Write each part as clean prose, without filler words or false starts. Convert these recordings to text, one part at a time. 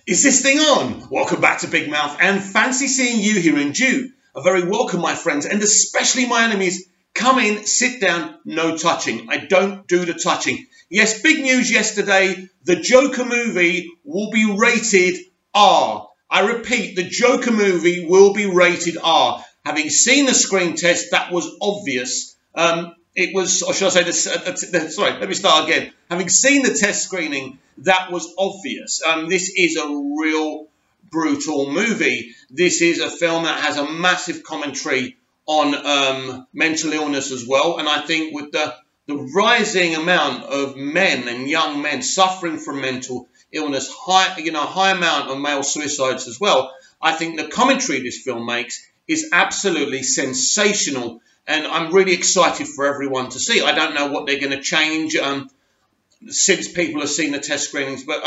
Is this thing on? Welcome back to Big Mouth, and fancy seeing you here in June. A very welcome, my friends, and especially my enemies. Come in, sit down, no touching. I don't do the touching. Yes, big news yesterday. The Joker movie will be rated R. I repeat, the Joker movie will be rated R. Having seen the screen test, that was obvious. It was, or should I say, sorry, let me start again. Having seen the test screening, that was obvious. This is a real brutal movie. This is a film that has a massive commentary on mental illness as well. And I think with the rising amount of men and young men suffering from mental illness, high amount of male suicides as well, I think the commentary this film makes is absolutely sensational. And I'm really excited for everyone to see. I don't know what they're going to change since people have seen the test screenings. But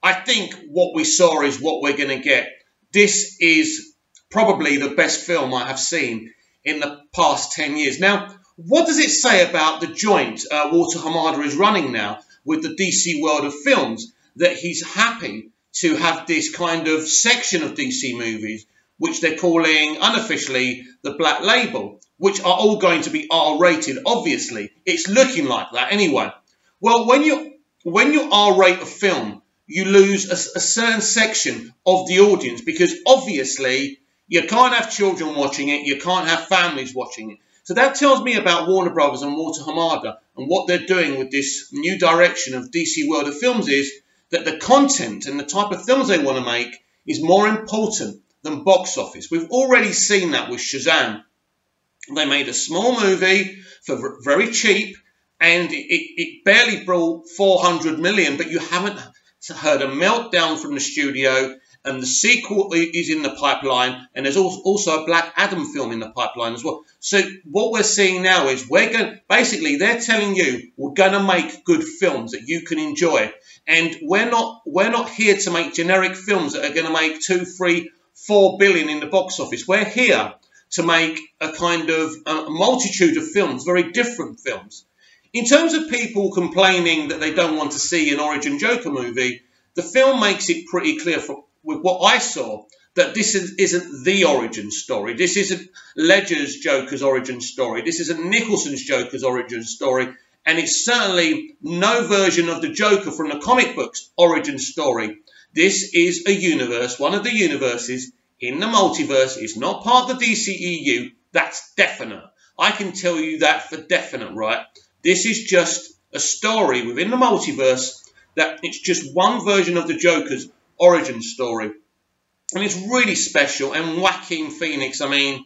I think what we saw is what we're going to get. This is probably the best film I have seen in the past 10 years. Now, what does it say about the joint Walter Hamada is running now with the DC World of Films, that he's happy to have this kind of section of DC movies, which they're calling unofficially the Black Label, which are all going to be R-rated, obviously. It's looking like that anyway. Well, when you R-rate a film, you lose a certain section of the audience, because obviously you can't have children watching it, you can't have families watching it. So that tells me about Warner Brothers and Walter Hamada, and what they're doing with this new direction of DC World of Films is that the content and the type of films they want to make is more important than box office. We've already seen that with Shazam. They made a small movie for very cheap, and it barely brought 400 million, but you haven't heard a meltdown from the studio, and the sequel is in the pipeline, and there's also a Black Adam film in the pipeline as well. So what we're seeing now is basically they're telling you we're going to make good films that you can enjoy, and we're not here to make generic films that are going to make 2, 3, 4 billion in the box office. We're here to make a kind of a multitude of films, very different films. In terms of people complaining that they don't want to see an origin Joker movie, the film makes it pretty clear with what I saw that this isn't the origin story. This isn't Ledger's Joker's origin story. This isn't Nicholson's Joker's origin story. And it's certainly no version of the Joker from the comic books origin story. This is a universe, one of the universes in the multiverse. Is not part of the DCEU. That's definite. I can tell you that for definite, right? This is just a story within the multiverse, that it's just one version of the Joker's origin story. And it's really special. And Joaquin Phoenix, I mean,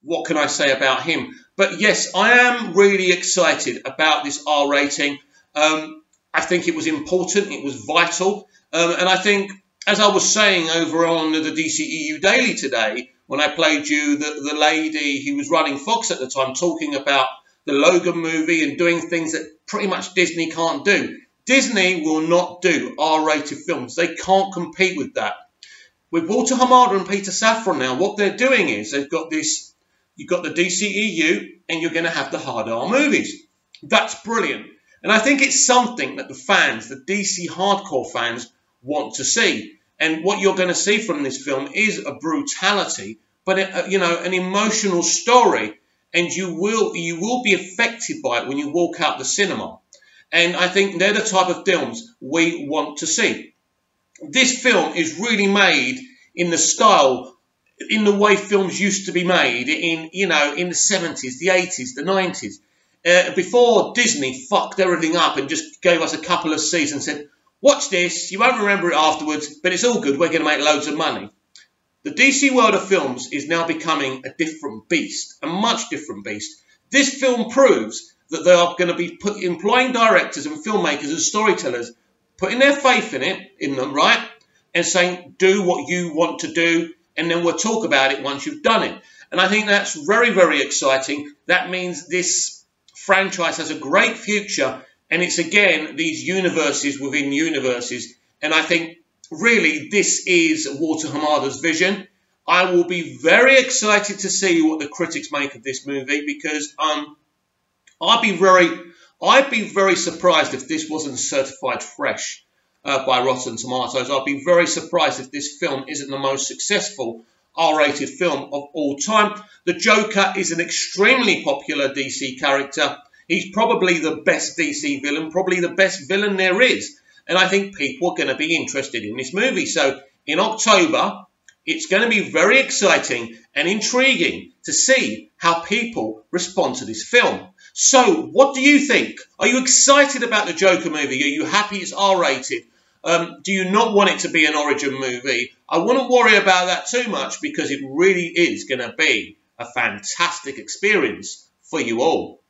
what can I say about him? But yes, I am really excited about this R rating. I think it was important. It was vital. And I think, as I was saying over on the DCEU Daily today, when I played you the lady who was running Fox at the time talking about the Logan movie and doing things that pretty much Disney can't do. Disney will not do R-rated films. They can't compete with that. With Walter Hamada and Peter Safran now, what they're doing is they've got this, you've got the DCEU and you're going to have the hard R movies. That's brilliant. And I think it's something that the fans, the DC hardcore fans, want to see. And what you're going to see from this film is a brutality, but an emotional story. And you will be affected by it when you walk out the cinema. And I think they're the type of films we want to see. This film is really made in the style, in the way films used to be made in the 70s, the 80s, the 90s. Before Disney fucked everything up and just gave us a couple of seasons and said, watch this, you won't remember it afterwards, but it's all good, we're going to make loads of money. The DC World of Films is now becoming a different beast, a much different beast. This film proves that they are going to be employing directors and filmmakers and storytellers, putting their faith in them, right? And saying, do what you want to do, and then we'll talk about it once you've done it. And I think that's very, very exciting. That means this franchise has a great future, and it's, again, these universes within universes. And I think, really, this is Walter Hamada's vision. I will be very excited to see what the critics make of this movie, because I'd be very surprised if this wasn't certified fresh. by Rotten Tomatoes. I'd be very surprised if this film isn't the most successful R-rated film of all time. The Joker is an extremely popular DC character. He's probably the best DC villain, probably the best villain there is. And I think people are going to be interested in this movie. So in October, it's going to be very exciting and intriguing to see how people respond to this film. So what do you think? Are you excited about the Joker movie? Are you happy it's R-rated? Do you not want it to be an origin movie? I wouldn't worry about that too much because it really is going to be a fantastic experience for you all.